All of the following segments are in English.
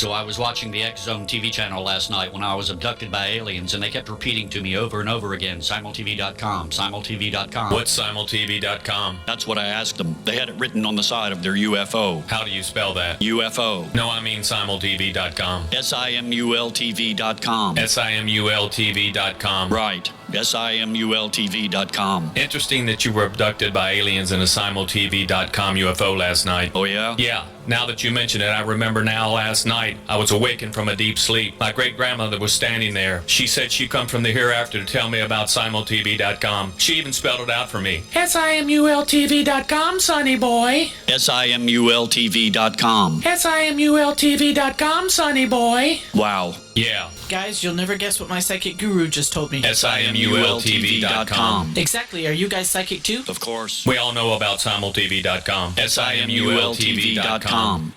So I was watching the X Zone TV channel last night when I was abducted by aliens, and they kept repeating to me over and over again, simultv.com, simultv.com. What's simultv.com? That's what I asked them. They had it written on the side of their UFO. How do you spell that? UFO. No, I mean simultv.com. simultv.com. simultv.com. Right. simultv.com. Interesting that you were abducted by aliens in a simultv.com UFO last night. Oh, yeah? Yeah. Now that you mention it, I remember now last night I was awakened from a deep sleep. My great-grandmother was standing there. She said she'd come from the hereafter to tell me about simultv.com. She even spelled it out for me. simultv.com, sonny boy. simultv.com. simultv.com, sonny boy. Wow. Yeah. Guys, you'll never guess what my psychic guru just told me. simultv.com. Exactly. Are you guys psychic too? Of course. We all know about simultv.com. simultv.com.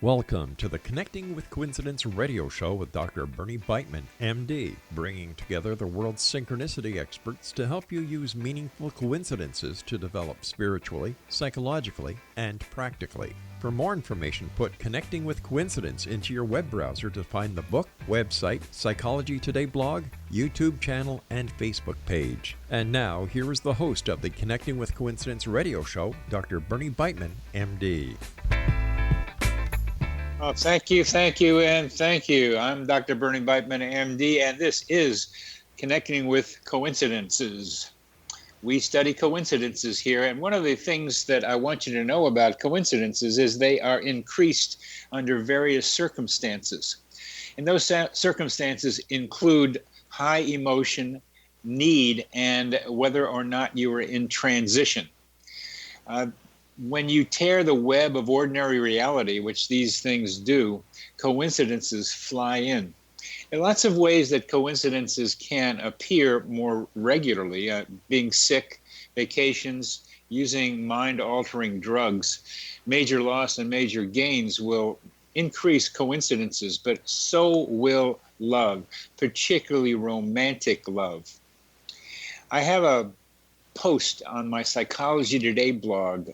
Welcome to the Connecting with Coincidence radio show with Dr. Bernie Beitman, MD, bringing together the world's synchronicity experts to help you use meaningful coincidences to develop spiritually, psychologically, and practically. For more information, put Connecting with Coincidence into your web browser to find the book, website, Psychology Today blog, YouTube channel, and Facebook page. And now, here is the host of the Connecting with Coincidence radio show, Dr. Bernie Beitman, MD. Oh, thank you, and thank you. I'm Dr. Bernie Beitman, MD, and this is Connecting with Coincidences. We study coincidences here, and one of the things that I want you to know about coincidences is they are increased under various circumstances. And those circumstances include high emotion, need, and whether or not you are in transition. When you tear the web of ordinary reality, which these things do, coincidences fly in. There are lots of ways that coincidences can appear more regularly, being sick, vacations, using mind-altering drugs. Major loss and major gains will increase coincidences, but so will love, particularly romantic love. I have a post on my Psychology Today blog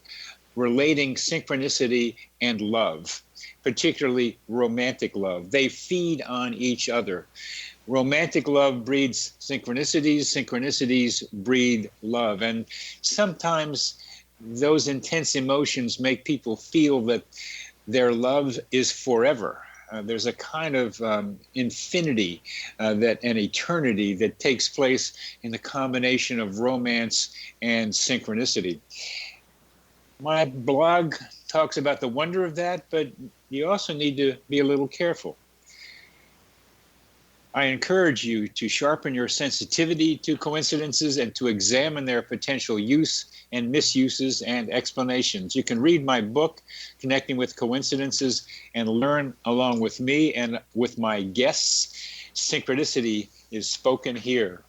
relating synchronicity and love, particularly romantic love. They feed on each other. Romantic love breeds synchronicities, synchronicities breed love. And sometimes those intense emotions make people feel that their love is forever. There's a kind of infinity and eternity that takes place in the combination of romance and synchronicity. My blog talks about the wonder of that, but you also need to be a little careful. I encourage you to sharpen your sensitivity to coincidences and to examine their potential use and misuses and explanations. You can read my book, Connecting with Coincidences, and learn along with me and with my guests. Synchronicity is spoken here.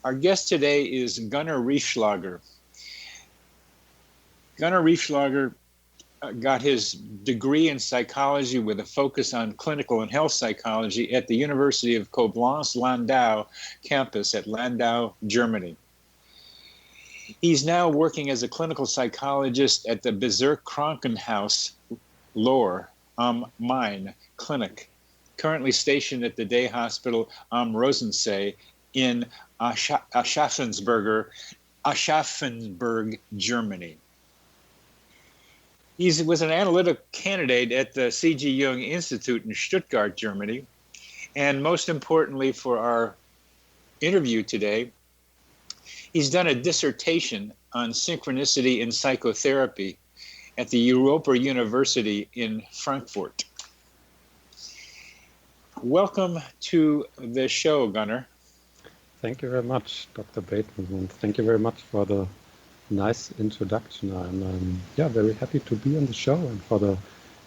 Our guest today is Gunnar Reefschlager. Gunnar Reefschlager got his degree in psychology with a focus on clinical and health psychology at the University of Koblanz-Landau campus at Landau, Germany. He's now working as a clinical psychologist at the Bezirkskrankenhaus Lohr Am Main Clinic, currently stationed at the day hospital Am Rosensee in Aschaffenburg, Germany. He was an analytical candidate at the C.G. Jung Institute in Stuttgart, Germany. And most importantly for our interview today, he's done a dissertation on synchronicity in psychotherapy at the Europa University in Frankfurt. Welcome to the show, Gunnar. Thank you very much, Dr. Bateman, and thank you very much for the nice introduction. I'm very happy to be on the show and for the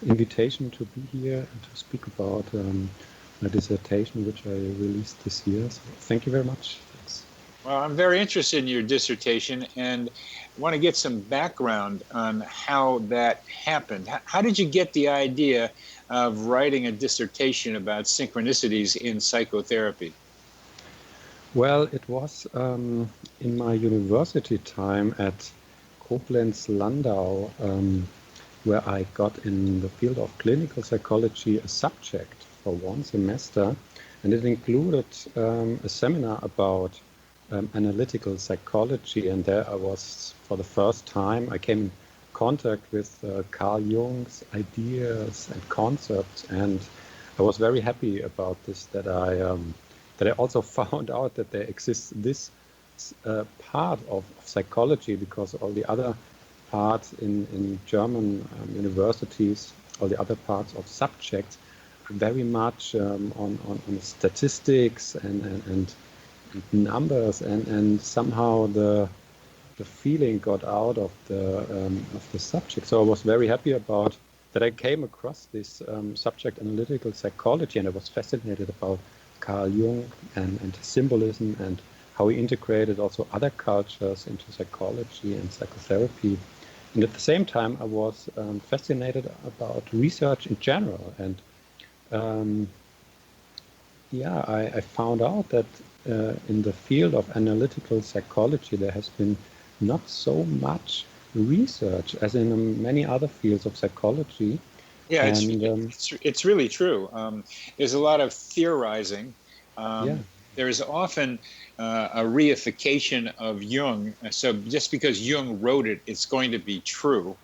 invitation to be here and to speak about my dissertation, which I released this year. So thank you very much. Thanks. Well, I'm very interested in your dissertation and want to get some background on how that happened. How did you get the idea of writing a dissertation about synchronicities in psychotherapy? Well, it was in my university time at Koblanz-Landau, where I got in the field of clinical psychology a subject for one semester, and it included a seminar about analytical psychology, and there I was, for the first time, I came in contact with Carl Jung's ideas and concepts, and I was very happy about this, that I also found out that there exists this part of psychology, because all the other parts in German universities, all the other parts of subjects, very much on statistics and numbers, and somehow the feeling got out of the subject. So I was very happy about that I came across this subject, analytical psychology, and I was fascinated about Carl Jung and symbolism, and how he integrated also other cultures into psychology and psychotherapy. And at the same time, I was fascinated about research in general. And I found out that in the field of analytical psychology, there has been not so much research as in many other fields of psychology. Yeah, and, it's really true. There's a lot of theorizing. There is often a reification of Jung. So just because Jung wrote it, it's going to be true.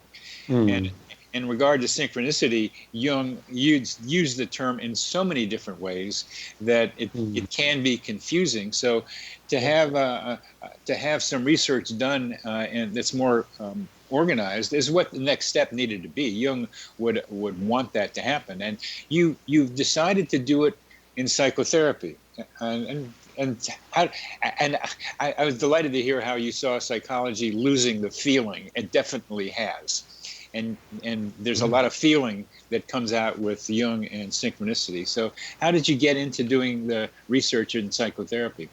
And in regard to synchronicity, Jung used the term in so many different ways that it can be confusing. So to have some research done and that's more organized is what the next step needed to be. Jung would want that to happen, and you've decided to do it in psychotherapy, and I was delighted to hear how you saw psychology losing the feeling. It definitely has. And there's a lot of feeling that comes out with Jung and synchronicity. So how did you get into doing the research in psychotherapy?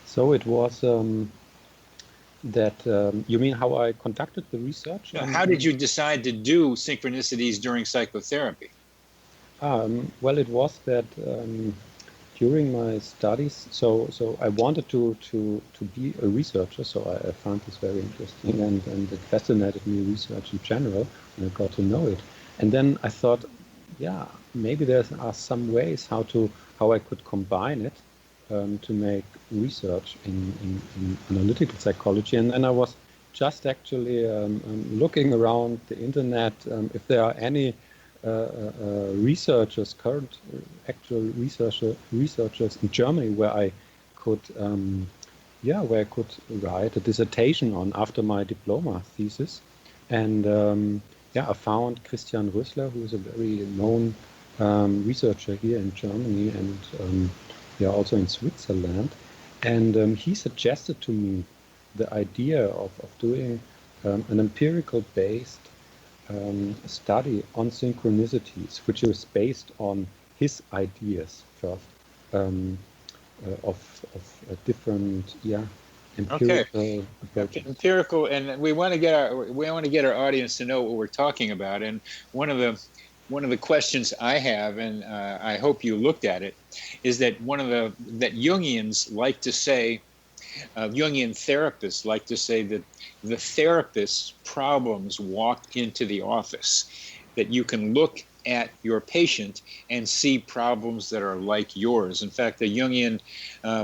So it was you mean how I conducted the research? How did you decide to do synchronicities during psychotherapy? Well, it was that during my studies, so I wanted to be a researcher, so I found this very interesting, and it fascinated me, research in general, and I got to know it. And then I thought, maybe there are some ways how I could combine it to make research in analytical psychology. And I was just actually looking around the internet if there are any researchers, current actual researchers in Germany where I could write a dissertation on after my diploma thesis. And I found Christian Rössler, who is a very known researcher here in Germany and also in Switzerland. And he suggested to me the idea of doing an empirical based study on synchronicities, which was based on his ideas first of a different empirical approach. Empirical, and we want to get our audience to know what we're talking about. And one of the questions I have, and I hope you looked at it, is that that Jungians like to say, Jungian therapists like to say that the therapist's problems walk into the office, that you can look at your patient and see problems that are like yours. In fact, the Jungian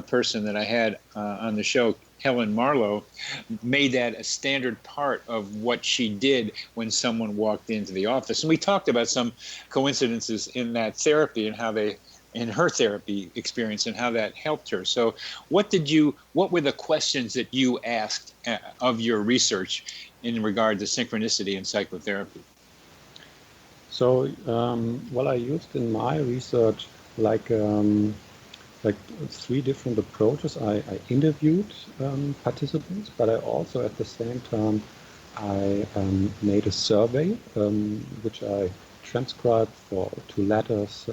person that I had on the show, Helen Marlowe, made that a standard part of what she did when someone walked into the office. And we talked about some coincidences in that therapy and how in her therapy experience and how that helped her. So what were the questions that you asked of your research in regard to synchronicity and psychotherapy? So, I used in my research like 3 different approaches. I interviewed participants, but I also at the same time I made a survey which I transcribed to letters,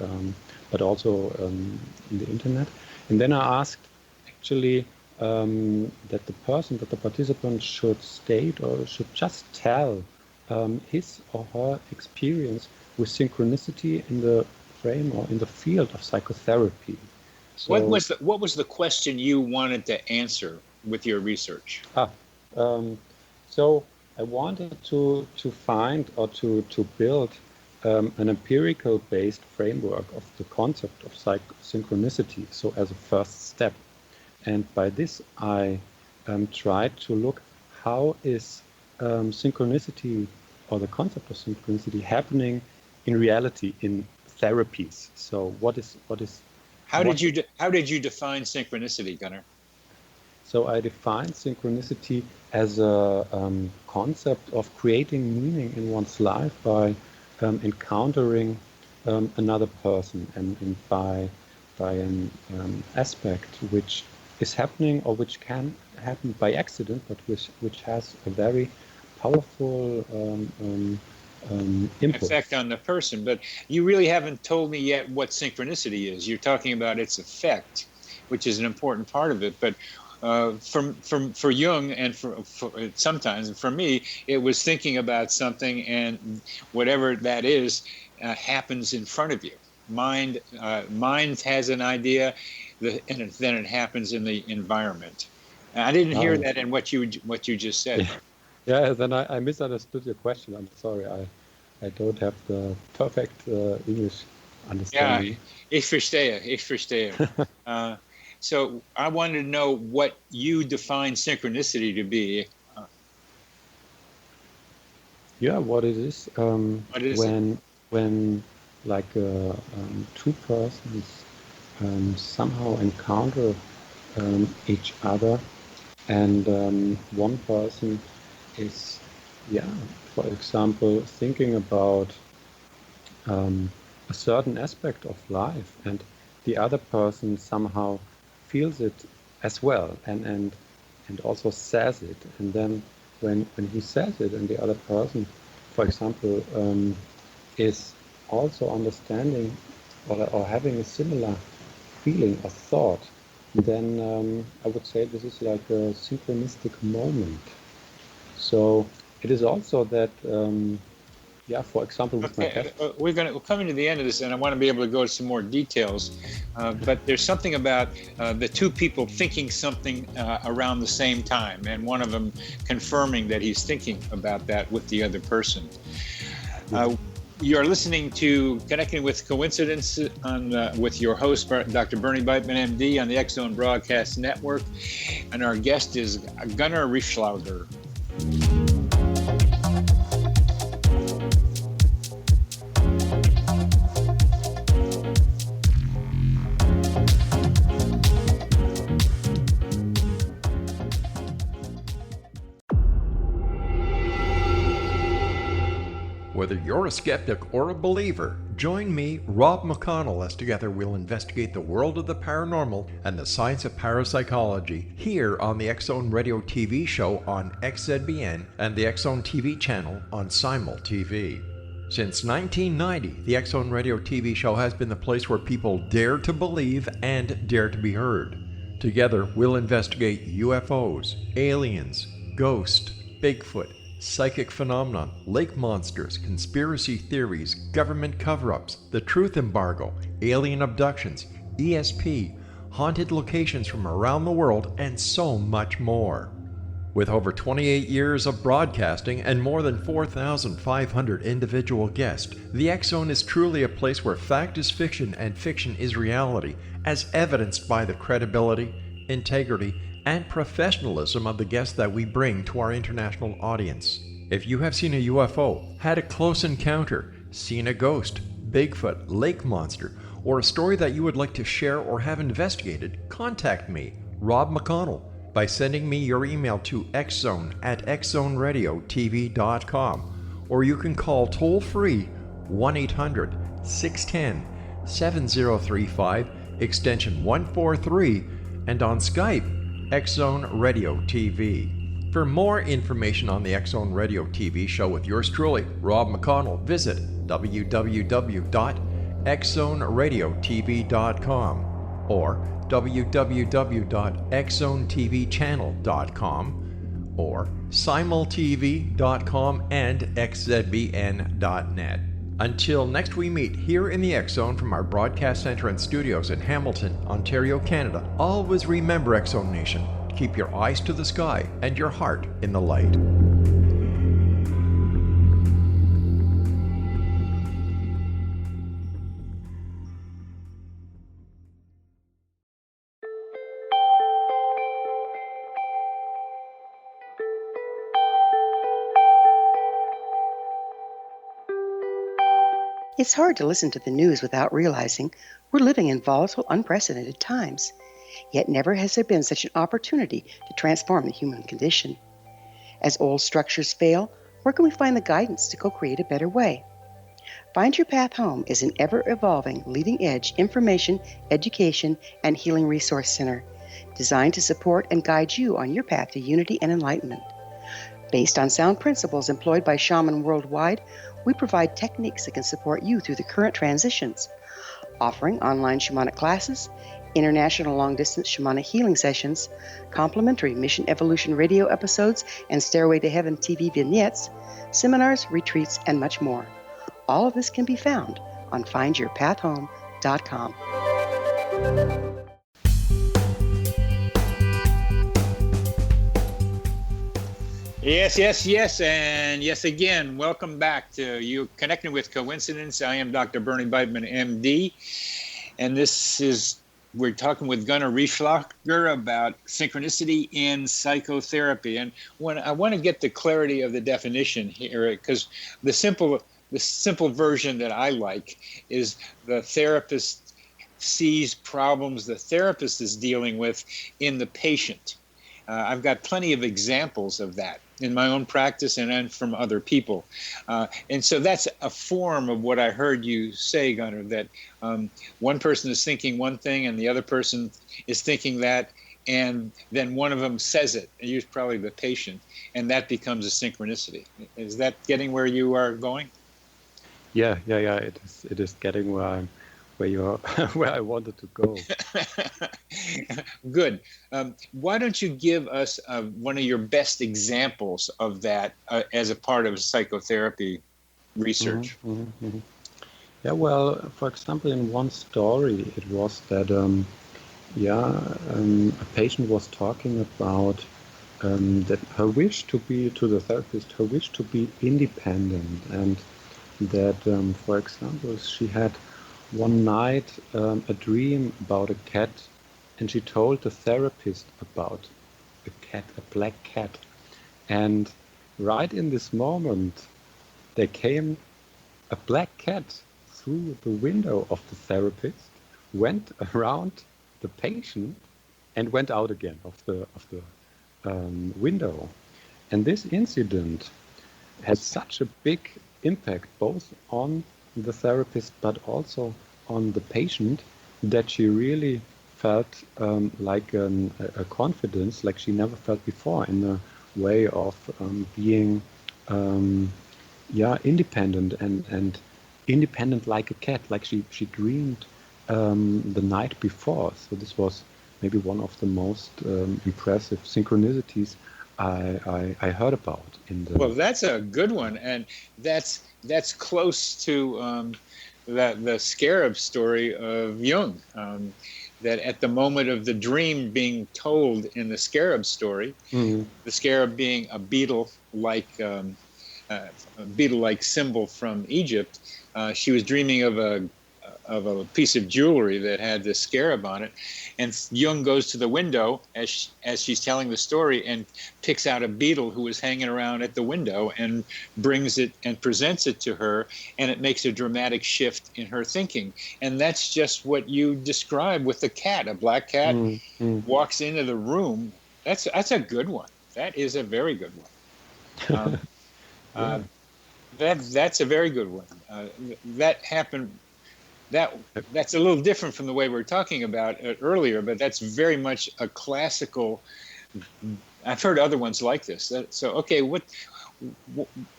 but also in the internet. And then I asked actually that the participant should state or should just tell his or her experience with synchronicity in the frame or in the field of psychotherapy. So, what was the question you wanted to answer with your research? So I wanted to find or to build an empirical based framework of the concept of synchronicity, so as a first step. And by this I tried to look how is synchronicity or the concept of synchronicity happening in reality in therapies. So how did you define synchronicity, Gunnar? So I define synchronicity as a concept of creating meaning in one's life by encountering another person and by an aspect which is happening or which can happen by accident, but which has a very powerful input. Effect on the person. But you really haven't told me yet what synchronicity is. You're talking about its effect, which is an important part of it. But for Jung and for sometimes, and for me, it was thinking about something and whatever that is happens in front of you. Mind has an idea, and then it happens in the environment. And I didn't hear that in what you just said. Yeah, then I misunderstood your question. I'm sorry. I don't have the perfect English understanding. Yeah, ich verstehe. So I wanted to know what you define synchronicity to be. Yeah, what it is. What is when like two persons somehow encounter each other, and one person is, for example, thinking about a certain aspect of life, and the other person somehow feels it as well, and also says it. And then when he says it, and the other person, for example, is also understanding or having a similar feeling or thought, then I would say this is like a synchronistic moment. So it is also that, for example, with my past. We're coming to the end of this, and I want to be able to go to some more details. But there's something about the two people thinking something around the same time, and one of them confirming that he's thinking about that with the other person. You're listening to Connecting with Coincidence with your host, Dr. Bernie Beitman, MD, on the X-Zone Broadcast Network. And our guest is Gunnar Reefschlager. Whether you're a skeptic or a believer, join me, Rob McConnell, as together we'll investigate the world of the paranormal and the science of parapsychology here on the X-Zone Radio TV show on XZBN and the X-Zone TV channel on Simul TV. Since 1990, the X-Zone Radio TV show has been the place where people dare to believe and dare to be heard. Together, we'll investigate UFOs, aliens, ghosts, Bigfoot, psychic phenomenon, lake monsters, conspiracy theories, government cover-ups, the truth embargo, alien abductions, ESP, haunted locations from around the world, and so much more. With over 28 years of broadcasting and more than 4,500 individual guests, the X-Zone is truly a place where fact is fiction and fiction is reality, as evidenced by the credibility, integrity, and professionalism of the guests that we bring to our international audience. If you have seen a UFO, had a close encounter, seen a ghost, Bigfoot, lake monster, or a story that you would like to share or have investigated, contact me, Rob McConnell, by sending me your email to xzone@xzoneradiotv.com, or you can call toll-free 1-800-610-7035, extension 143, and on Skype, X-Zone Radio TV. For more information on the X-Zone Radio TV show with yours truly, Rob McConnell, visit www.xzoneradiotv.com or www.xzonetvchannel.com or simultv.com and xzbn.net. Until next we meet here in the X-Zone from our broadcast center and studios in Hamilton, Ontario, Canada, always remember, X-Zone Nation, keep your eyes to the sky and your heart in the light. It's hard to listen to the news without realizing we're living in volatile, unprecedented times. Yet never has there been such an opportunity to transform the human condition. As old structures fail, where can we find the guidance to co-create a better way? Find Your Path Home is an ever-evolving, leading-edge information, education, and healing resource center designed to support and guide you on your path to unity and enlightenment. Based on sound principles employed by shamans worldwide, we provide techniques that can support you through the current transitions, offering online shamanic classes, international long-distance shamanic healing sessions, complimentary Mission Evolution radio episodes and Stairway to Heaven TV vignettes, seminars, retreats, and much more. All of this can be found on findyourpathhome.com. Yes, and yes again. Welcome back to you Connecting with Coincidence. I am Dr. Bernie Beitman, MD, and we're talking with Gunnar Reefschlager about synchronicity in psychotherapy. And I want to get the clarity of the definition here, because the simple version that I like is the therapist sees problems the therapist is dealing with in the patient. I've got plenty of examples of that in my own practice and from other people. And so that's a form of what I heard you say, Gunnar, that one person is thinking one thing and the other person is thinking that, and then one of them says it, and you're probably the patient, and that becomes a synchronicity. Is that getting where you are going? Yeah. It is getting where I wanted to go. Good. Why don't you give us one of your best examples of that as a part of psychotherapy research? Yeah, well, for example, in one story, it was that a patient was talking about that her wish to be independent, and that, for example, she had one night a dream about a cat, and she told the therapist about a black cat. And right in this moment, there came a black cat through the window of the therapist, went around the patient, and went out again of the window. And this incident has such a big impact both on the therapist but also on the patient, that she really felt like a confidence like she never felt before, in a way of being independent and independent like a cat, like she dreamed the night before. So this was maybe one of the most impressive synchronicities I heard about in the. Well, that's a good one, and that's close to the scarab story of Jung. That at the moment of the dream being told in the scarab story, the scarab being a beetle-like symbol from Egypt, she was dreaming of a piece of jewelry that had this scarab on it, and Jung goes to the window as she's telling the story and picks out a beetle who was hanging around at the window and brings it and presents it to her, and it makes a dramatic shift in her thinking. And that's just what you described with the cat. A black cat walks into the room. That's a good one. That is a very good one. That's a very good one. That happened. That's a little different from the way we were talking about it earlier, but that's very much a classical. I've heard other ones like this.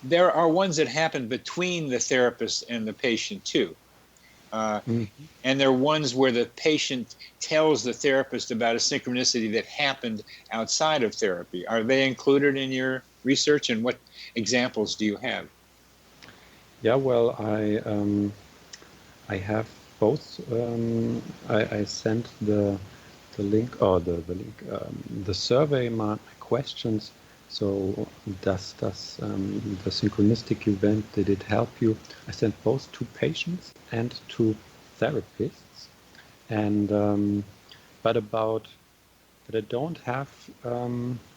There are ones that happen between the therapist and the patient too, and there are ones where the patient tells the therapist about a synchronicity that happened outside of therapy. Are they included in your research, and what examples do you have? Yeah, well, I have both. I sent the link, or the survey, my questions. So does the synchronistic event, did it help you? I sent both to patients and to therapists, and but I don't have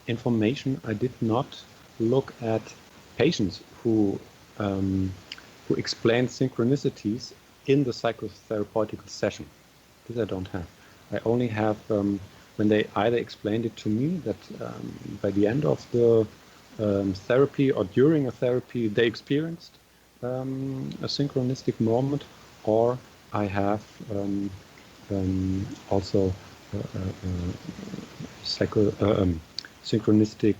information. I did not look at patients who who explained synchronicities in the psychotherapeutical session. This I don't have. I only have when they either explained it to me that by the end of the therapy or during a therapy they experienced a synchronistic moment, or I have also synchronistic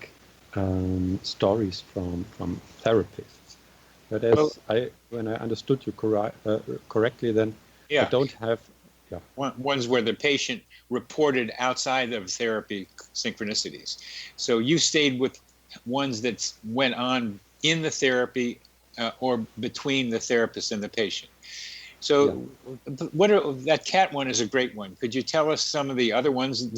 stories from therapists. But as when I understood you correctly, then I don't have ones where the patient reported outside of therapy synchronicities. So you stayed with ones that went on in the therapy or between the therapist and the patient. So that cat one is a great one. Could you tell us some of the other ones?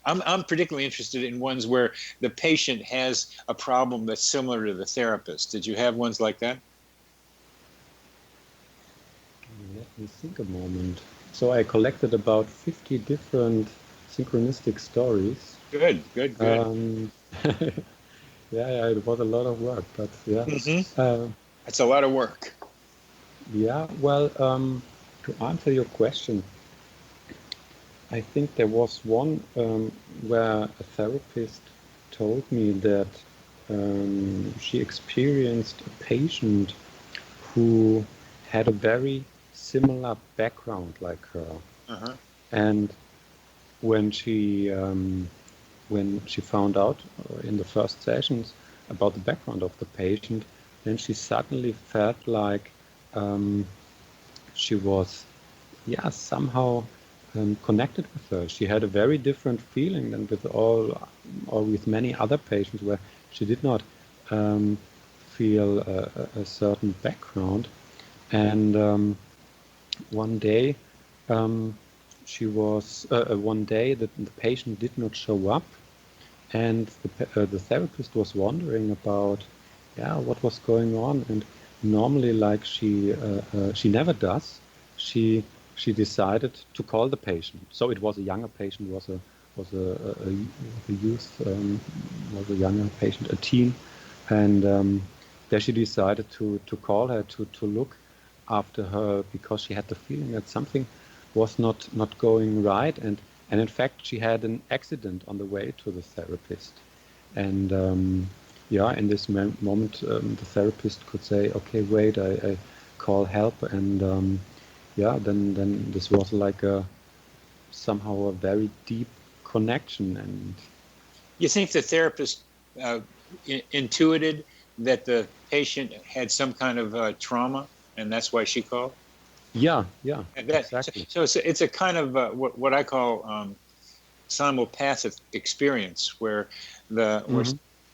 I'm particularly interested in ones where the patient has a problem that's similar to the therapist. Did you have ones like that? Let me think a moment. So I collected about 50 different synchronistic stories. Good. Yeah, it was a lot of work, but yeah. That's a lot of work. Yeah, well, to answer your question, I think there was one where a therapist told me that she experienced a patient who had a very similar background like her. And when she found out in the first sessions about the background of the patient, then she suddenly felt like she was somehow connected with her. She had a very different feeling than with with many other patients where she did not feel a certain background. And one day the patient did not show up, and the therapist was wondering about what was going on. And normally, like she never does, she decided to call the patient. So it was a younger patient, was a youth, was a younger patient, a teen, and there she decided to call her to look after her, because she had the feeling that something was not going right, and in fact she had an accident on the way to the therapist. And in this moment the therapist could say, okay, wait, I call help, and then this was like somehow a very deep connection. And you think the therapist intuited that the patient had some kind of trauma, and that's why she called? Exactly. So it's a kind of what I call simulpathic experience, where where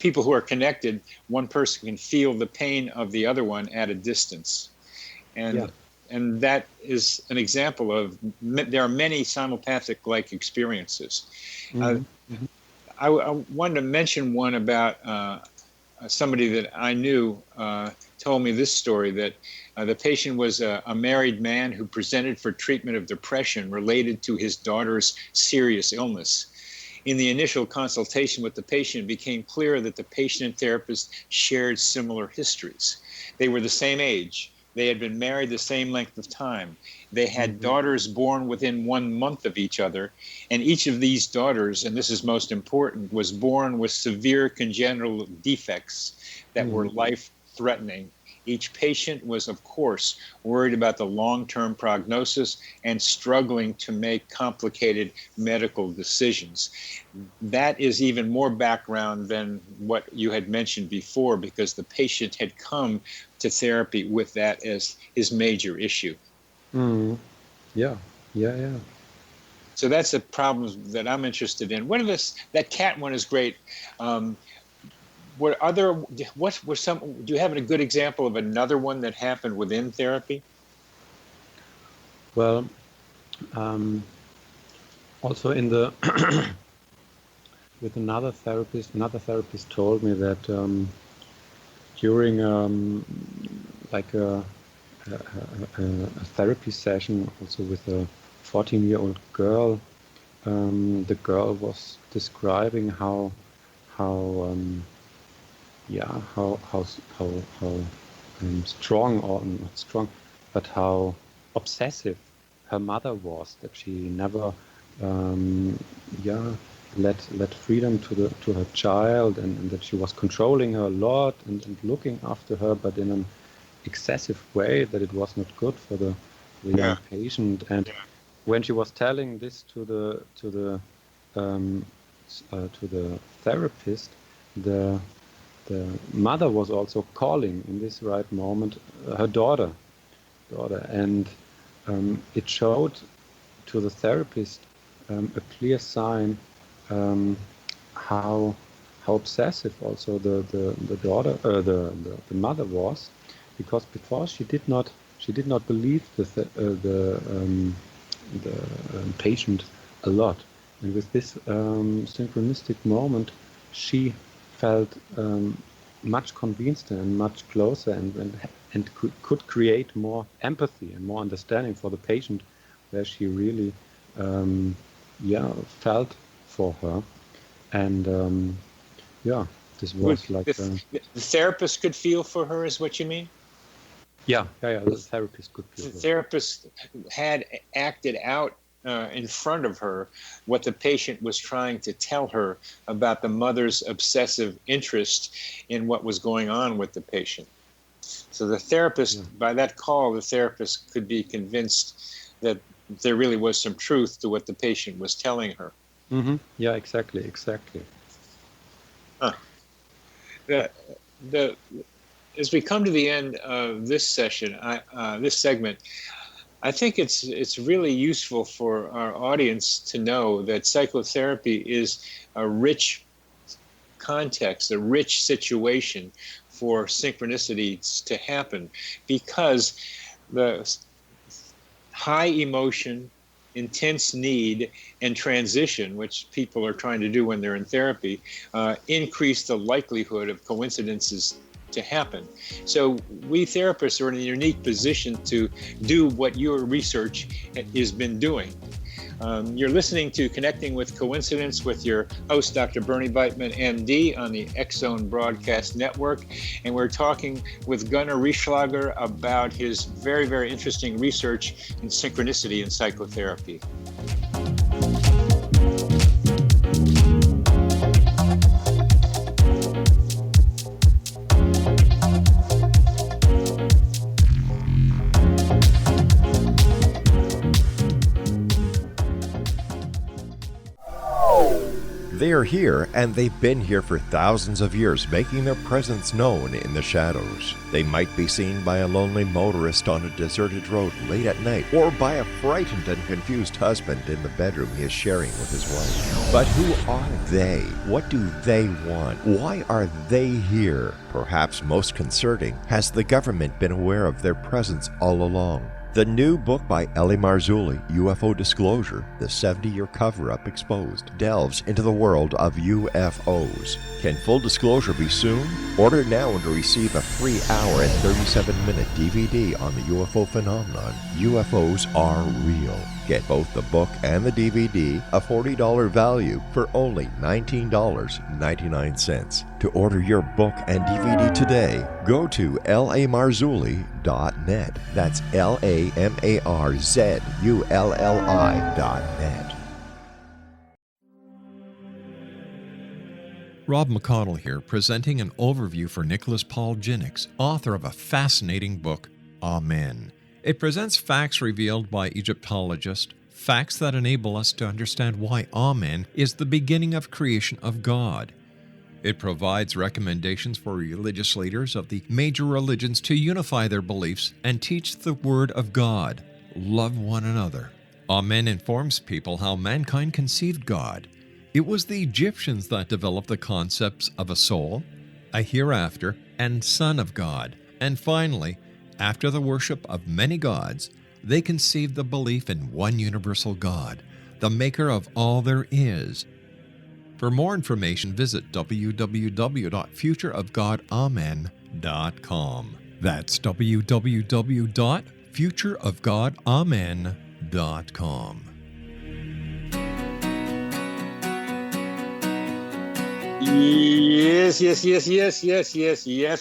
people who are connected, one person can feel the pain of the other one at a distance, and that is an example of there are many simulpathic-like experiences. I wanted to mention one about somebody that I knew told me this story, that the patient was a married man who presented for treatment of depression related to his daughter's serious illness. In the initial consultation with the patient, it became clear that the patient and therapist shared similar histories. They were the same age. They had been married the same length of time. They had daughters born within 1 month of each other. And each of these daughters, and this is most important, was born with severe congenital defects that were life-threatening. Each patient was, of course, worried about the long-term prognosis and struggling to make complicated medical decisions. That is even more background than what you had mentioned before, because the patient had come to therapy with that as his major issue. Yeah. So that's the problems that I'm interested in. That cat one is great. Do you have a good example of another one that happened within therapy? Well, also in the with another therapist told me that during like a therapy session, also with a 14-year-old girl, the girl was describing how strong, or not strong, but how obsessive her mother was, that she never let freedom to her child, and that she was controlling her a lot and looking after her, but in an excessive way, that it was not good for the young patient. And when she was telling this to the therapist, the mother was also calling in this right moment her daughter, and it showed to the therapist a clear sign how obsessive also the daughter, the mother was, because before she did not believe the patient a lot, and with this synchronistic moment, she felt much convinced and much closer, and could create more empathy and more understanding for the patient, where she really felt for her. And this was like the therapist could feel for her, is what you mean? The therapist could feel. The therapist had acted out in front of her what the patient was trying to tell her about the mother's obsessive interest in what was going on with the patient. So the therapist, by that call, the therapist could be convinced that there really was some truth to what the patient was telling her. Mm-hmm. Yeah, exactly. As we come to the end of this session, this segment, I think it's really useful for our audience to know that psychotherapy is a rich context, a rich situation for synchronicities to happen, because the high emotion, intense need, and transition, which people are trying to do when they're in therapy, increase the likelihood of coincidences to happen. So we therapists are in a unique position to do what your research has been doing. You're listening to Connecting with Coincidence with your host, Dr. Bernie Beitman, MD, on the X-Zone Broadcast Network. And we're talking with Gunnar Reefschlager about his very, very interesting research in synchronicity in psychotherapy. They are here, and they've been here for thousands of years, making their presence known in the shadows. They might be seen by a lonely motorist on a deserted road late at night, or by a frightened and confused husband in the bedroom he is sharing with his wife. But who are they? What do they want? Why are they here? Perhaps most concerning, has the government been aware of their presence all along? The new book by Elie Marzulli, UFO Disclosure, the 70-year cover-up exposed, delves into the world of UFOs. Can full disclosure be soon? Order now and receive a free hour and 37-minute DVD on the UFO phenomenon. UFOs are real. Get both the book and the DVD, a $40 value, for only $19.99. To order your book and DVD today, go to lamarzulli.net. That's LAMARZULLI.net. Rob McConnell here, presenting an overview for Nicholas Paul Jennings, author of a fascinating book, Amen. It presents facts revealed by Egyptologists, facts that enable us to understand why Amen is the beginning of creation of God. It provides recommendations for religious leaders of the major religions to unify their beliefs and teach the Word of God. Love one another. Amen informs people how mankind conceived God. It was the Egyptians that developed the concepts of a soul, a hereafter, and Son of God. And finally, after the worship of many gods, they conceived the belief in one universal God, the maker of all there is. For more information, visit www.futureofgodamen.com. That's www.futureofgodamen.com. Yes.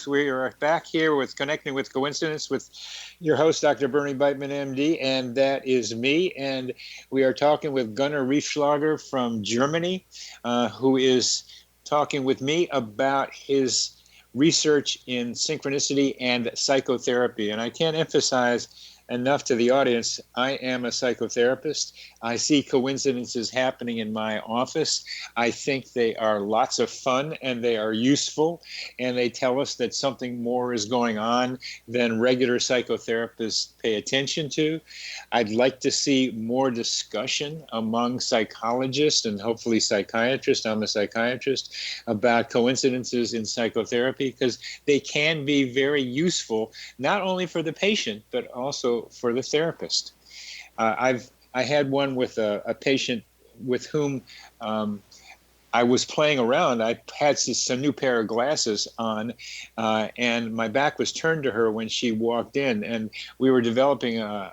We are back here with Connecting with Coincidence with your host, Dr. Bernie Beitman, MD, and that is me. And we are talking with Gunnar Reefschlager from Germany, who is talking with me about his research in synchronicity and psychotherapy. And I can't emphasize enough to the audience, I am a psychotherapist. I see coincidences happening in my office. I think they are lots of fun and they are useful, and they tell us that something more is going on than regular psychotherapists pay attention to. I'd like to see more discussion among psychologists and hopefully psychiatrists, I'm a psychiatrist, about coincidences in psychotherapy, because they can be very useful, not only for the patient, but also for the therapist. I had one with a patient with whom I was playing around. I had some new pair of glasses on, and my back was turned to her when she walked in, and we were developing a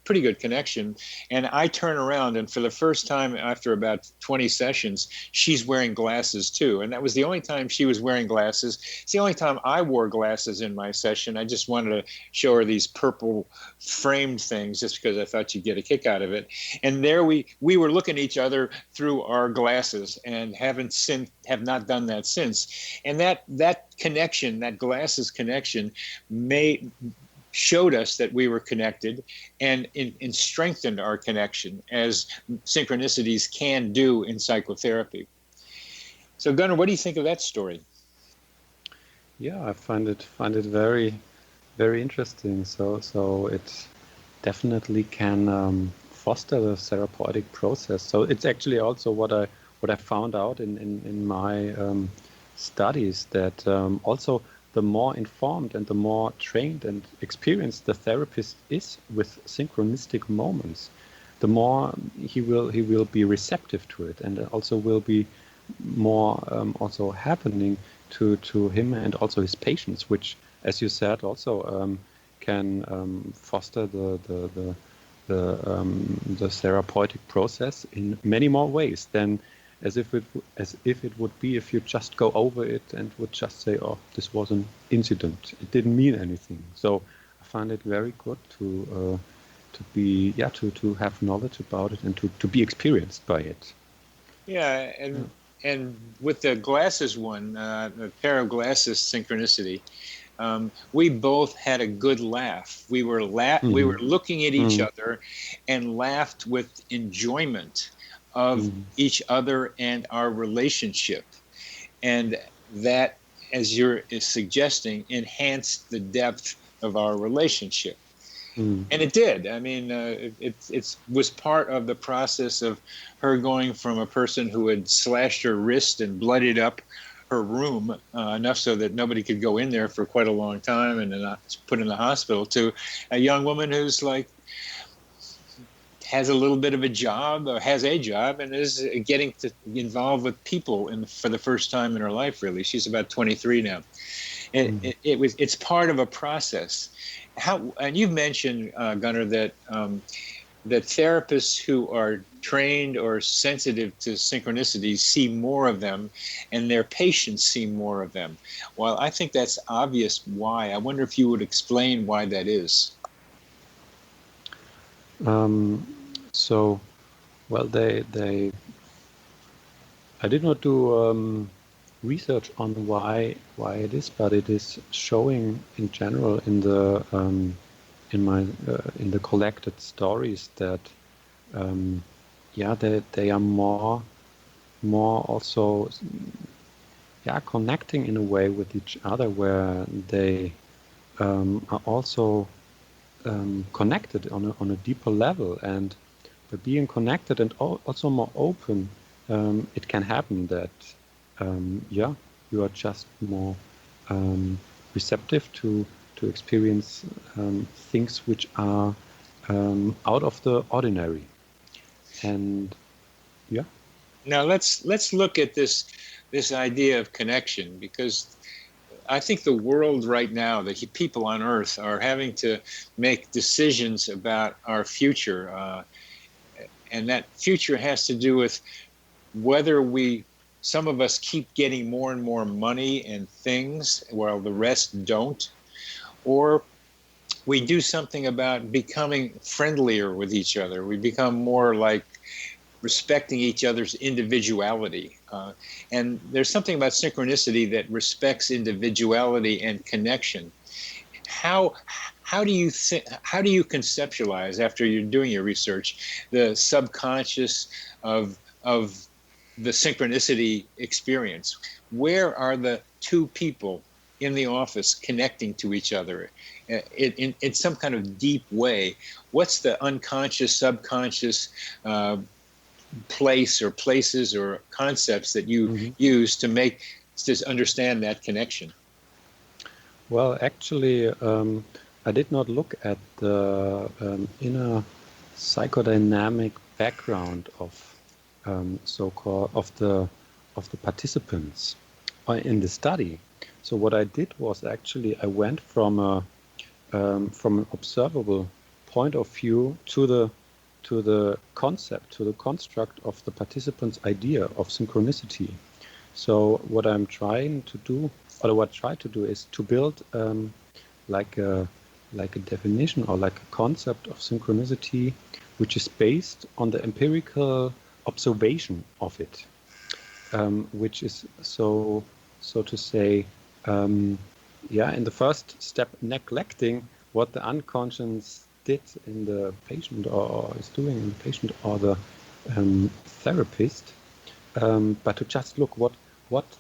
pretty good connection. And I turn around, and for the first time after about 20 sessions, she's wearing glasses too. And that was the only time she was wearing glasses. It's the only time I wore glasses in my session. I just wanted to show her these purple framed things just because I thought she'd get a kick out of it. And there we were looking at each other through our glasses, and have not done that since. And that connection, that glasses connection, showed us that we were connected, and strengthened our connection, as synchronicities can do in psychotherapy. So Gunnar, what do you think of that story? Yeah, I find it very, very interesting. So it definitely can foster the therapeutic process. So it's actually also what I found out in my studies, that also the more informed and the more trained and experienced the therapist is with synchronistic moments, the more he will be receptive to it, and also will be more also happening to him and also his patients, which, as you said, also can foster the therapeutic process in many more ways than as if it would be if you just go over it and would just say, oh, this was an incident, it didn't mean anything. So I find it very good to have knowledge about it and to be experienced by it. Yeah, and with the glasses one, the pair of glasses synchronicity, we both had a good laugh. We were we were looking at each other and laughed with enjoyment of each other and our relationship. And that, as you're suggesting, enhanced the depth of our relationship. And it did. I mean, it was part of the process of her going from a person who had slashed her wrist and bloodied up her room enough so that nobody could go in there for quite a long time and then put in the hospital, to a young woman who's like, has a little bit of a job, or has a job, and is getting to involved with people for the first time in her life, really. She's about 23 now. It's part of a process. And you've mentioned, Gunnar, that therapists who are trained or sensitive to synchronicities see more of them, and their patients see more of them. Well, I think that's obvious why. I wonder if you would explain why that is. I did not do research on why it is, but it is showing in general in the in the collected stories that they are more also connecting in a way with each other, where they are also connected on a deeper level, and by being connected and also more open, it can happen that you are just more receptive to experience things which are out of the ordinary. And now let's look at this idea of connection, because I think the world right now, the people on Earth, are having to make decisions about our future. And that future has to do with whether we some of us keep getting more and more money and things while the rest don't, or we do something about becoming friendlier with each other. We become more like respecting each other's individuality. And there's something about synchronicity that respects individuality and connection. How do you conceptualize, after you're doing your research, the subconscious of the synchronicity experience? Where are the two people in the office connecting to each other in some kind of deep way? What's the unconscious, subconscious place or places or concepts that you use to understand that connection? Well, actually, I did not look at the inner psychodynamic background of so-called of the participants in the study. So what I did was actually I went from an observable point of view to the concept, to the construct of the participants' idea of synchronicity. So what I'm trying to do, or what I try to do, is to build like a definition or like a concept of synchronicity, which is based on the empirical observation of it, which is so to say, in the first step, neglecting what the unconscious did in the patient or is doing in the patient or the therapist, but to just look what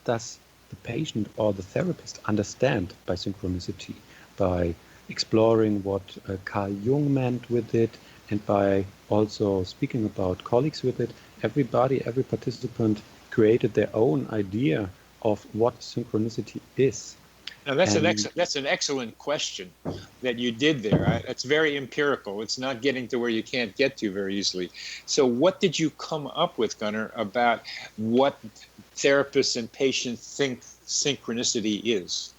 does the patient or the therapist understand by synchronicity, by exploring what Carl Jung meant with it, and by also speaking about colleagues with it. Every participant created their own idea of what synchronicity is. Now that's an excellent question that you did there. It's very empirical. It's not getting to where you can't get to very easily. So what did you come up with, Gunnar, about what therapists and patients think synchronicity is?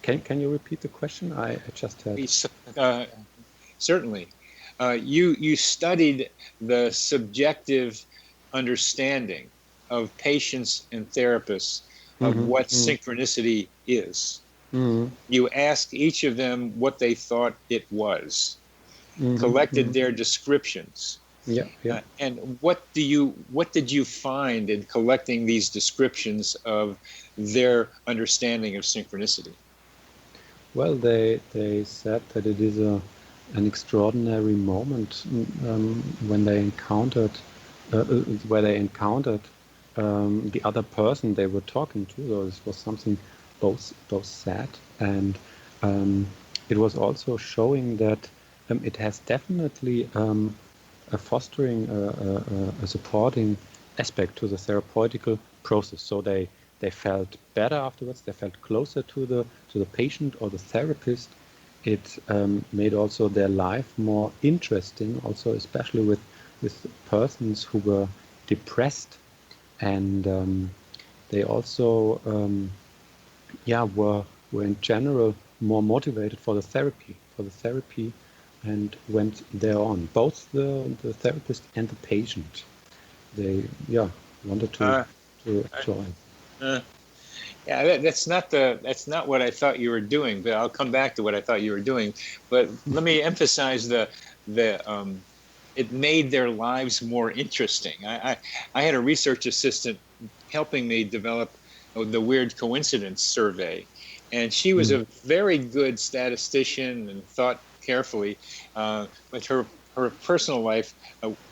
Can you repeat the question? I just had... Certainly. You studied the subjective understanding of patients and therapists of what synchronicity is. You asked each of them what they thought it was, collected their descriptions. And what did you find in collecting these descriptions of their understanding of synchronicity? Well, they said that it is an extraordinary moment when they encountered the other person they were talking to. So this was something both sad, and it was also showing that it has definitely a fostering, a supporting aspect to the therapeutical process. So they felt better afterwards. They felt closer to the patient or the therapist. It made also their life more interesting, also especially with persons who were depressed, and they also were in general more motivated for the therapy, and went there on. Both the therapist and the patient, they wanted to join. That's not what I thought you were doing, but I'll come back to what I thought you were doing. But let me emphasize it made their lives more interesting. I had a research assistant helping me develop the weird coincidence survey, and she was a very good statistician and thought carefully, but her personal life,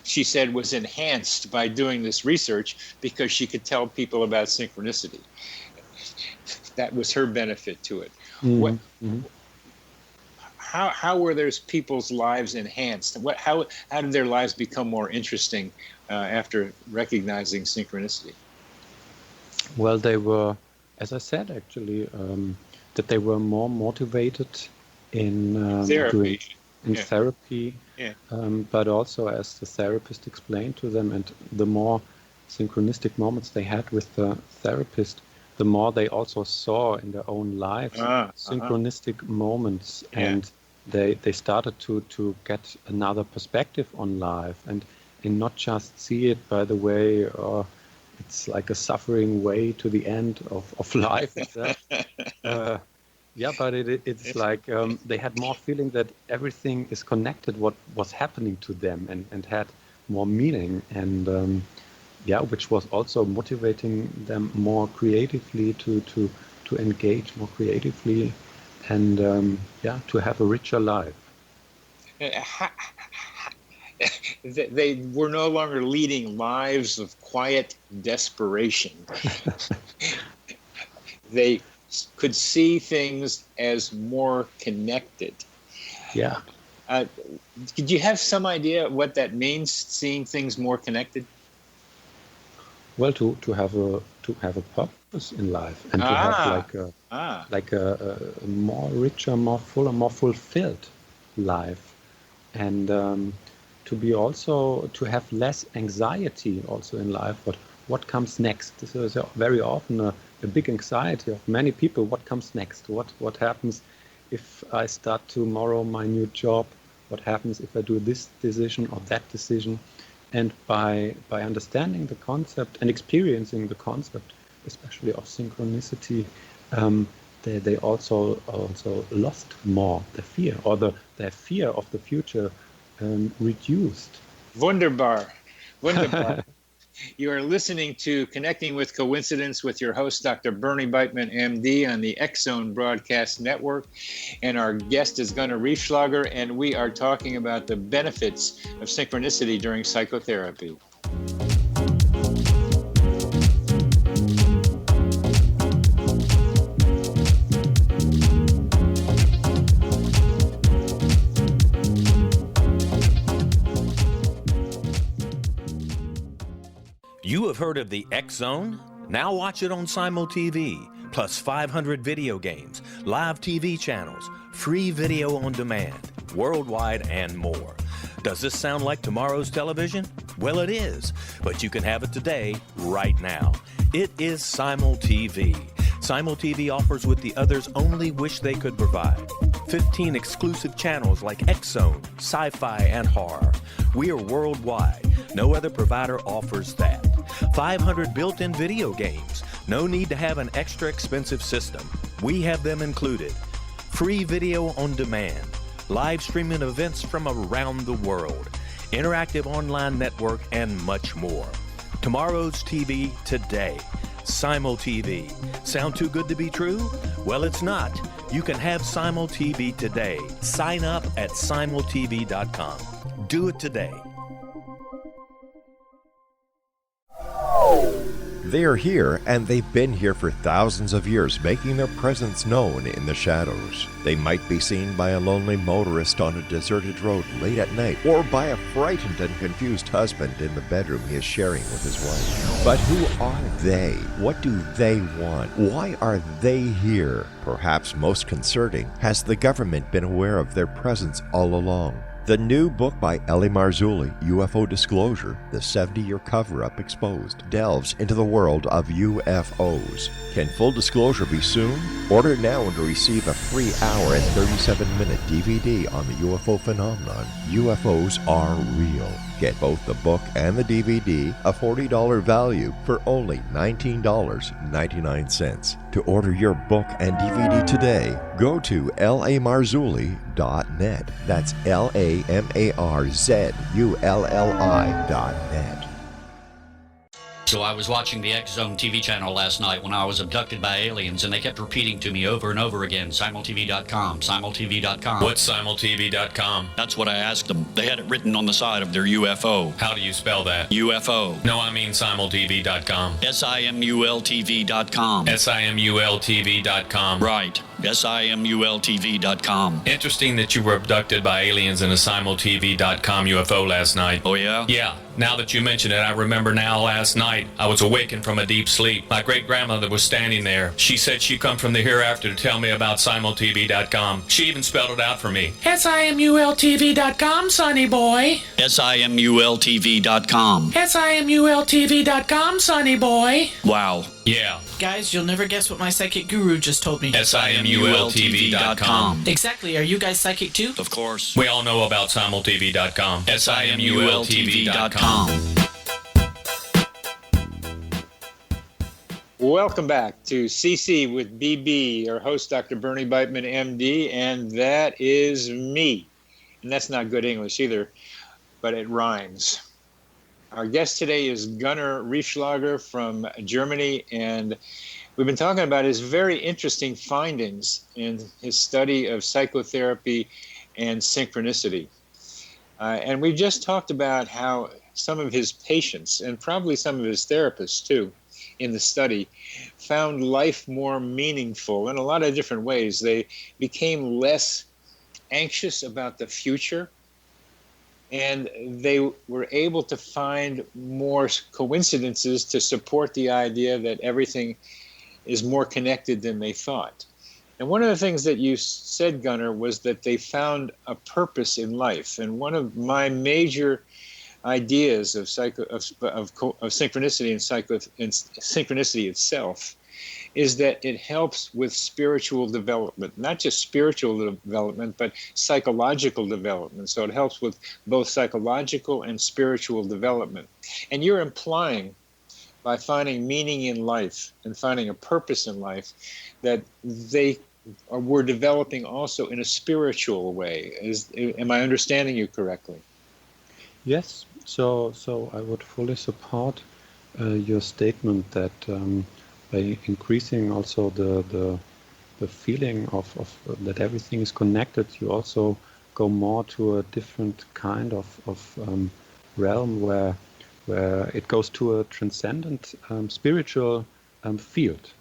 she said, was enhanced by doing this research because she could tell people about synchronicity. That was her benefit to it. How were those people's lives enhanced? How did their lives become more interesting after recognizing synchronicity? Well, they were, as I said, actually, that they were more motivated in therapy. Therapy, but also, as the therapist explained to them, and the more synchronistic moments they had with the therapist, the more they also saw in their own lives synchronistic moments, and they started to get another perspective on life, and not just see it by the way it's like a suffering way to the end of life. Yeah, but it's like they had more feeling that everything is connected, what was happening to them, and had more meaning, and which was also motivating them more creatively to engage more creatively, and to have a richer life. They were no longer leading lives of quiet desperation. They could see things as more connected. Yeah. Did you have some idea what that means, seeing things more connected? Well, to have a purpose in life, and to have like a more richer, more fuller, more fulfilled life, and to be also to have less anxiety also in life. But what comes next? This is very often a big anxiety of many people. What comes next? What happens if I start tomorrow my new job? What happens if I do this decision or that decision? And by understanding the concept and experiencing the concept, especially of synchronicity, they also lost more the fear, or their fear of the future reduced. Wunderbar. You are listening to Connecting with Coincidence with your host, Dr. Bernie Beitman, MD, on the X-Zone Broadcast Network. And our guest is Gunnar Reefschlager, and we are talking about the benefits of synchronicity during psychotherapy. You have heard of the X-Zone? Now watch it on Simul TV, plus 500 video games, live TV channels, free video on demand, worldwide, and more. Does this sound like tomorrow's television? Well, it is, but you can have it today, right now. It is Simul TV. Simul TV offers what the others only wish they could provide. 15 exclusive channels like X-Zone, sci-fi, and horror. We are worldwide. No other provider offers that. 500 built-in video games. No need to have an extra expensive system. We have them included. Free video on demand. Live streaming events from around the world. Interactive online network, and much more. Tomorrow's TV today. Simul TV. Sound too good to be true? Well, it's not. You can have Simul TV today. Sign up at simultv.com. Do it today. They are here, and they've been here for thousands of years, making their presence known in the shadows. They might be seen by a lonely motorist on a deserted road late at night, or by a frightened and confused husband in the bedroom he is sharing with his wife. But who are they? What do they want? Why are they here? Perhaps most concerning, has the government been aware of their presence all along? The new book by Eli Marzulli, UFO Disclosure, the 70-year cover-up exposed, delves into the world of UFOs. Can full disclosure be soon? Order now and receive a free hour and 37-minute DVD on the UFO phenomenon. UFOs are real. Get both the book and the DVD, a $40 value, for only $19.99. To order your book and DVD today, go to lamarzulli.net. That's LAMARZULLI.net. So I was watching the X-Zone TV channel last night when I was abducted by aliens, and they kept repeating to me over and over again, simultv.com, simultv.com. What's simultv.com? That's what I asked them. They had it written on the side of their UFO. How do you spell that? UFO. No, I mean simultv.com. simultv.com. simultv.com. Right. simultv.com. Interesting that you were abducted by aliens in a simultv.com UFO last night. Oh, yeah? Yeah. Now that you mention it, I remember now last night I was awakened from a deep sleep. My great-grandmother was standing there. She said she'd come from the hereafter to tell me about simultv.com. She even spelled it out for me. simultv.com, sonny boy. simultv.com. simultv.com, sonny boy. Wow. Yeah. Guys, you'll never guess what my psychic guru just told me. simultv.com. Exactly. Are you guys psychic too? Of course. We all know about simultv.com. simultv.com. Welcome back to CC with BB, your host, Dr. Bernie Beitman, MD, and that is me. And that's not good English either, but it rhymes. Our guest today is Gunnar Reefschlager from Germany, and we've been talking about his very interesting findings in his study of psychotherapy and synchronicity. And we just talked about how some of his patients, and probably some of his therapists too, in the study, found life more meaningful in a lot of different ways. They became less anxious about the future, and they were able to find more coincidences to support the idea that everything is more connected than they thought. And one of the things that you said, Gunnar, was that they found a purpose in life. And one of my major ideas of synchronicity and synchronicity itself is that it helps with spiritual development, not just spiritual development, but psychological development. So it helps with both psychological and spiritual development. And you're implying, by finding meaning in life and finding a purpose in life, that they were developing also in a spiritual way. Am I understanding you correctly? Yes. So I would fully support your statement that by increasing also the feeling of that everything is connected, you also go more to a different kind of realm where it goes to a transcendent spiritual field.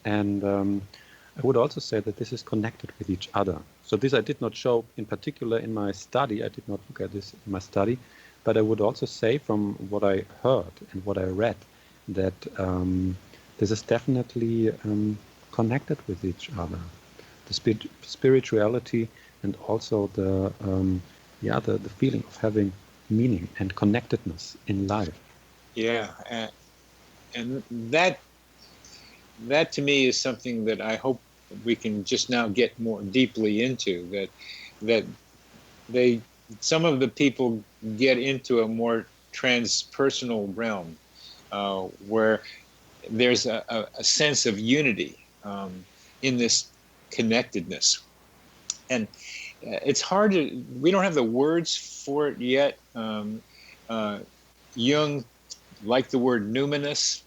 And I would also say that this is connected with each other. So this I did not show in particular in my study. I did not look at this in my study. But I would also say, from what I heard and what I read, that this is definitely connected with each other. The spirituality and also the feeling of having meaning and connectedness in life. Yeah, and that to me is something that I hope we can just now get more deeply into. That some of the people get into a more transpersonal realm where there's a sense of unity in this connectedness. And it's hard we don't have the words for it yet. Jung liked the word numinous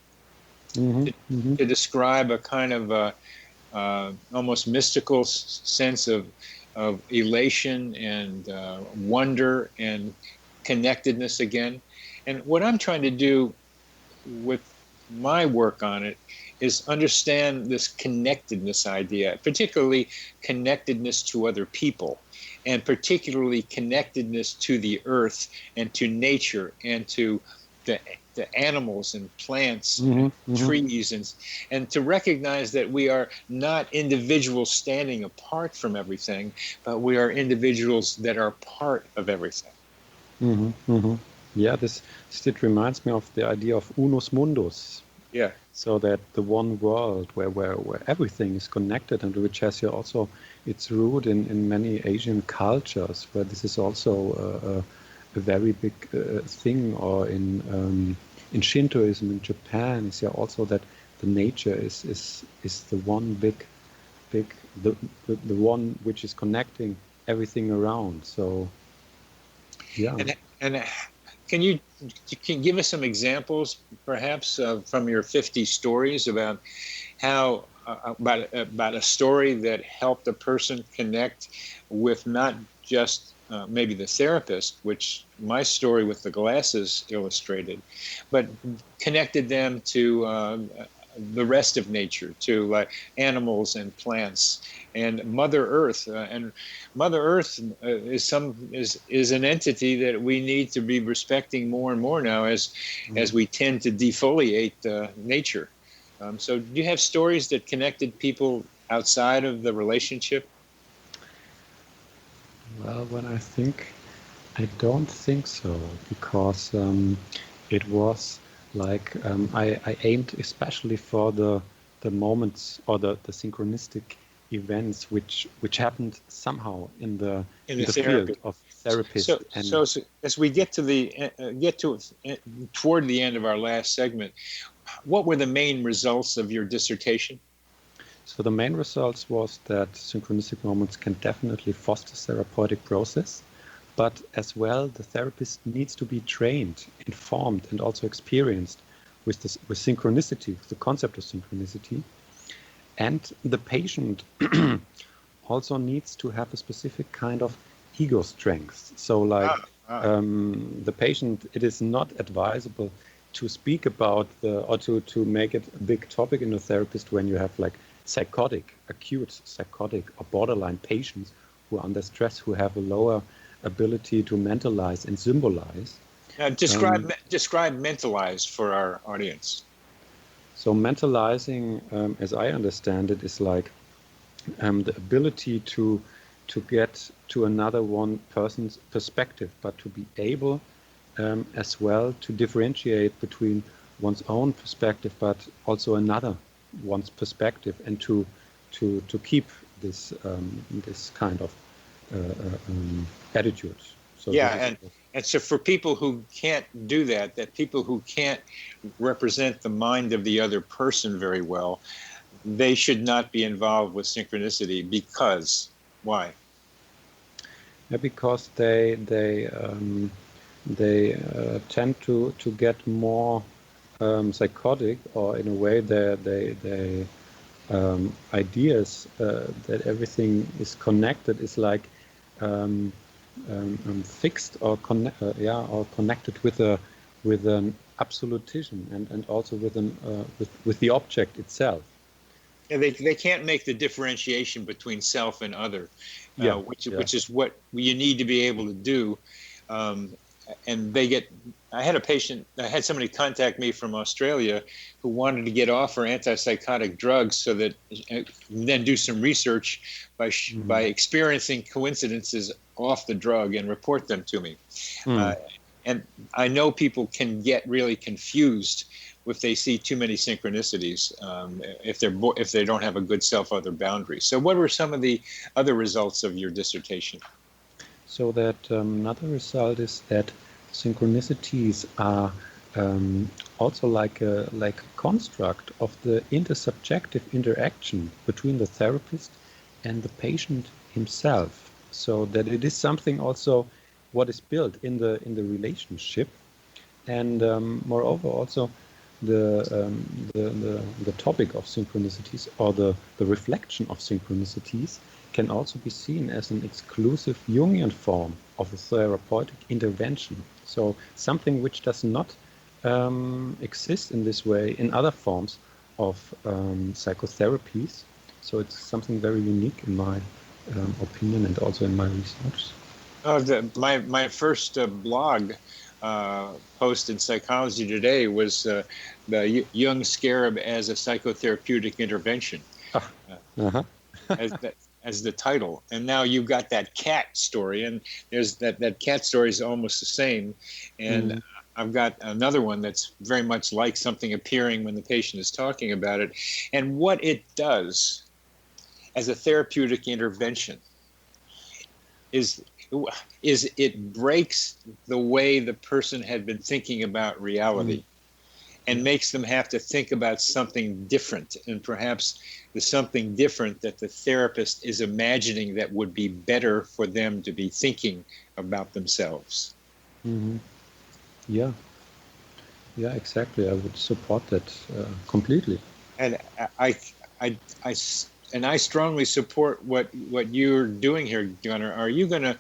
to describe a kind of almost mystical sense of elation and wonder and connectedness again. And what I'm trying to do with my work on it is understand this connectedness idea, particularly connectedness to other people, and particularly connectedness to the earth and to nature and to the animals and plants and trees, and to recognize that we are not individuals standing apart from everything, but we are individuals that are part of everything. Yeah, this reminds me of the idea of unus mundus. Yeah. So that the one world where everything is connected, and which has here also its root in many Asian cultures, where this is also a very big thing, or in Shintoism in Japan, is here also that the nature is the one big the one which is connecting everything around. So yeah. And can you give us some examples, perhaps, from your 50 stories about how about a story that helped a person connect with not just maybe the therapist, which my story with the glasses illustrated, but connected them to the rest of nature, to animals and plants and Mother Earth. And Mother Earth is an entity that we need to be respecting more and more now as we tend to defoliate nature. So do you have stories that connected people outside of the relationship? Well, when I don't think so, because it was like I aimed especially for the moments or the synchronistic events which happened somehow in the field of therapist. So as we get toward the end of our last segment, what were the main results of your dissertation? So the main results was that synchronistic moments can definitely foster therapeutic process, but as well the therapist needs to be trained, informed, and also experienced with synchronicity, with the concept of synchronicity. And the patient also needs to have a specific kind of ego strength. So like the patient, it is not advisable to speak about or to make it a big topic in a therapist when you have like acute psychotic or borderline patients who are under stress, who have a lower ability to mentalize and symbolize. Now describe mentalize for our audience. So mentalizing, as I understand it, is like the ability to get to another one person's perspective, but to be able as well to differentiate between one's own perspective, but also another one's perspective, and to keep this this kind of attitude. So and so for people who can't do that people who can't represent the mind of the other person very well, they should not be involved with synchronicity. Because why? Yeah, because they tend to get more psychotic, or in a way they ideas that everything is connected is like fixed or connected with an absolutism and also with the object itself. Yeah, they can't make the differentiation between self and other, which is what you need to be able to do. And I had somebody contact me from Australia who wanted to get off her antipsychotic drugs so that then do some research by experiencing coincidences off the drug and report them to me. And I know people can get really confused if they see too many synchronicities, if they don't have a good self-other boundary. So what were some of the other results of your dissertation? So that another result is that synchronicities are also like a construct of the intersubjective interaction between the therapist and the patient himself. So that it is something also what is built in the relationship, and moreover also the topic of synchronicities, or the reflection of synchronicities, can also be seen as an exclusive Jungian form of a therapeutic intervention. So something which does not exist in this way in other forms of psychotherapies. So it's something very unique in my opinion, and also in my research. My first blog post in Psychology Today was the Jung scarab as a psychotherapeutic intervention. As the title. And now you've got that cat story, and there's that cat story is almost the same. And I've got another one that's very much like something appearing when the patient is talking about it. And what it does as a therapeutic intervention is it breaks the way the person had been thinking about reality and makes them have to think about something different, and perhaps the something different that the therapist is imagining that would be better for them to be thinking about themselves. Yeah, exactly. I would support that completely. And I strongly support what you're doing here, Gunnar. Are you going to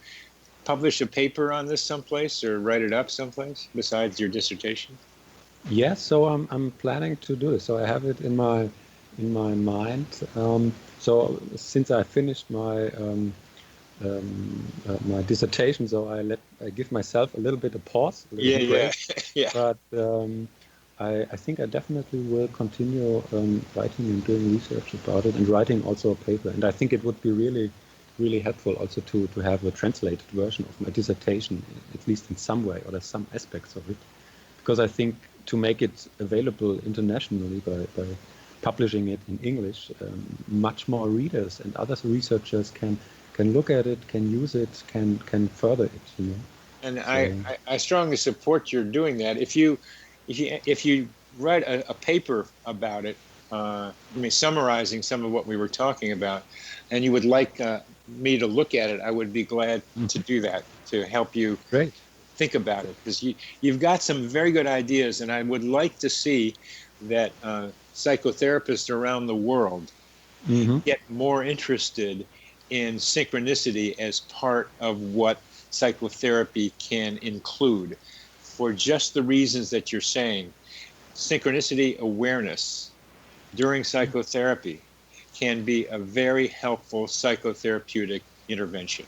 publish a paper on this someplace, or write it up someplace besides your dissertation? Yes, so I'm planning to do this. So I have it in my mind. So since I finished my my dissertation, so I give myself a little bit of pause. Yeah. But I think I definitely will continue writing and doing research about it, and writing also a paper. And I think it would be really helpful also to have a translated version of my dissertation, at least in some way, or there's some aspects of it. Because I think to make it available internationally by publishing it in English, much more readers and other researchers can look at it, can use it, can further it, you know. And so, I strongly support your doing that. If you write a paper about it, summarizing some of what we were talking about, and you would like me to look at it, I would be glad to do that, to help you think about it, because you've got some very good ideas, and I would like to see that psychotherapists around the world get more interested in synchronicity as part of what psychotherapy can include, for just the reasons that you're saying. Synchronicity awareness during psychotherapy can be a very helpful psychotherapeutic intervention.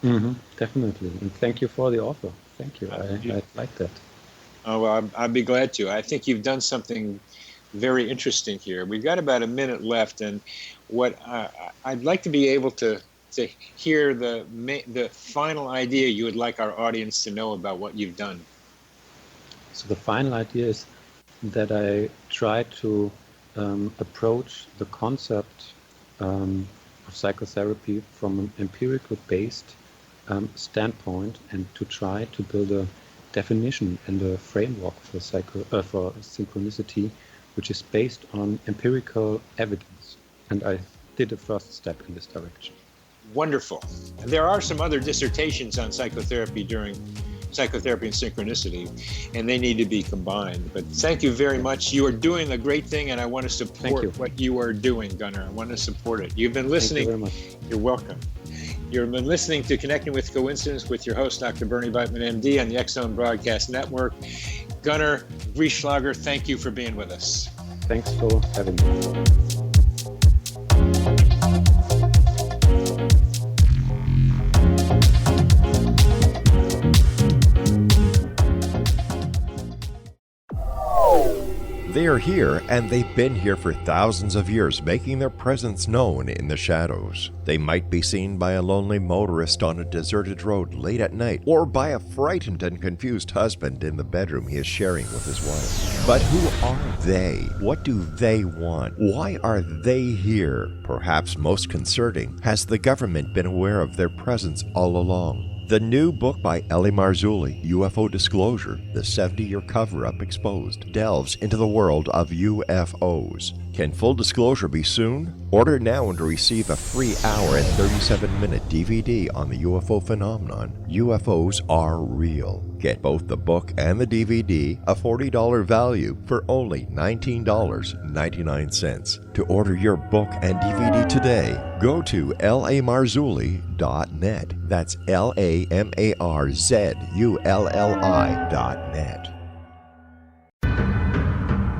Definitely, and thank you for the offer. Thank you. I like that. Oh, well, I'd be glad to. I think you've done something very interesting here. We've got about a minute left, and what I'd like to be able to hear the final idea you would like our audience to know about what you've done. So the final idea is that I try to approach the concept of psychotherapy from an empirical based standpoint, and to try to build a definition and a framework for synchronicity, which is based on empirical evidence. And I did a first step in this direction. Wonderful. There are some other dissertations on psychotherapy during psychotherapy and synchronicity, and they need to be combined. But thank you very much. You are doing a great thing, and I want to support what you are doing, Gunnar. I want to support it. You've been listening. Thank you very much. You're welcome. You've been listening to Connecting with Coincidence with your host, Dr. Bernie Beitman, MD, on the X-Zone Broadcast Network. Gunnar Reefschlager, thank you for being with us. Thanks for having me. They are here, and they've been here for thousands of years, making their presence known in the shadows. They might be seen by a lonely motorist on a deserted road late at night, or by a frightened and confused husband in the bedroom he is sharing with his wife. But who are they? What do they want? Why are they here? Perhaps most concerning, has the government been aware of their presence all along? The new book by Eli Marzulli, UFO Disclosure, the 70-year cover-up exposed, delves into the world of UFOs. Can full disclosure be soon? Order now and receive a free hour and 37-minute DVD on the UFO phenomenon. UFOs are real. Get both the book and the DVD, a $40 value, for only $19.99. To order your book and DVD today, go to lamarzulli.net. That's LAMARZULLI.net.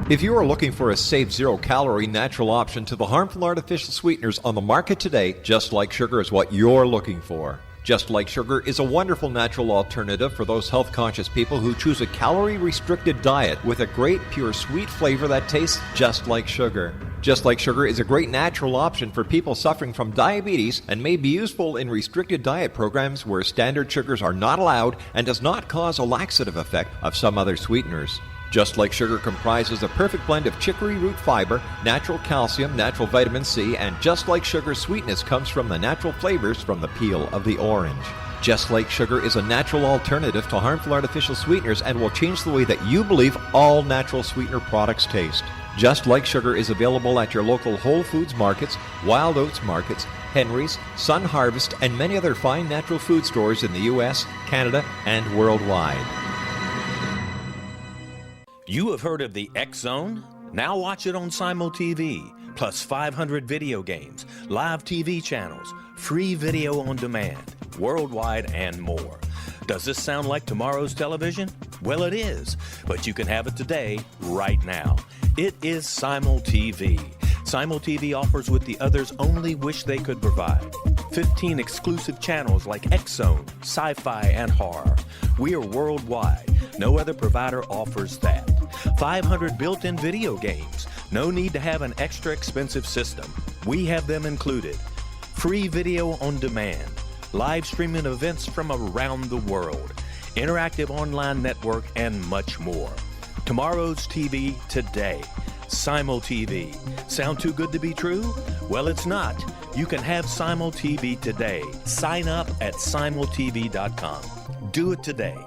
If you are looking for a safe, zero-calorie, natural option to the harmful artificial sweeteners on the market today, Just Like Sugar is what you're looking for. Just Like Sugar is a wonderful natural alternative for those health-conscious people who choose a calorie-restricted diet with a great, pure, sweet flavor that tastes just like sugar. Just Like Sugar is a great natural option for people suffering from diabetes and may be useful in restricted diet programs where standard sugars are not allowed and does not cause a laxative effect of some other sweeteners. Just Like Sugar comprises a perfect blend of chicory root fiber, natural calcium, natural vitamin C, and Just Like Sugar's sweetness comes from the natural flavors from the peel of the orange. Just Like Sugar is a natural alternative to harmful artificial sweeteners and will change the way that you believe all natural sweetener products taste. Just Like Sugar is available at your local Whole Foods markets, Wild Oats markets, Henry's, Sun Harvest, and many other fine natural food stores in the U.S., Canada, and worldwide. You have heard of the X-Zone? Now watch it on SimulTV, plus 500 video games, live TV channels, free video on demand, worldwide, and more. Does this sound like tomorrow's television? Well, it is, but you can have it today, right now. It is SimulTV. SimulTV offers what the others only wish they could provide. 15 exclusive channels like X-Zone, Sci-Fi, and Horror. We are worldwide. No other provider offers that. 500 built-in video games. No need to have an extra expensive system. We have them included. Free video on demand. Live streaming events from around the world. Interactive online network, and much more. Tomorrow's TV today. SimulTV. Sound too good to be true? Well, it's not. You can have SimulTV today. Sign up at simultv.com. Do it today.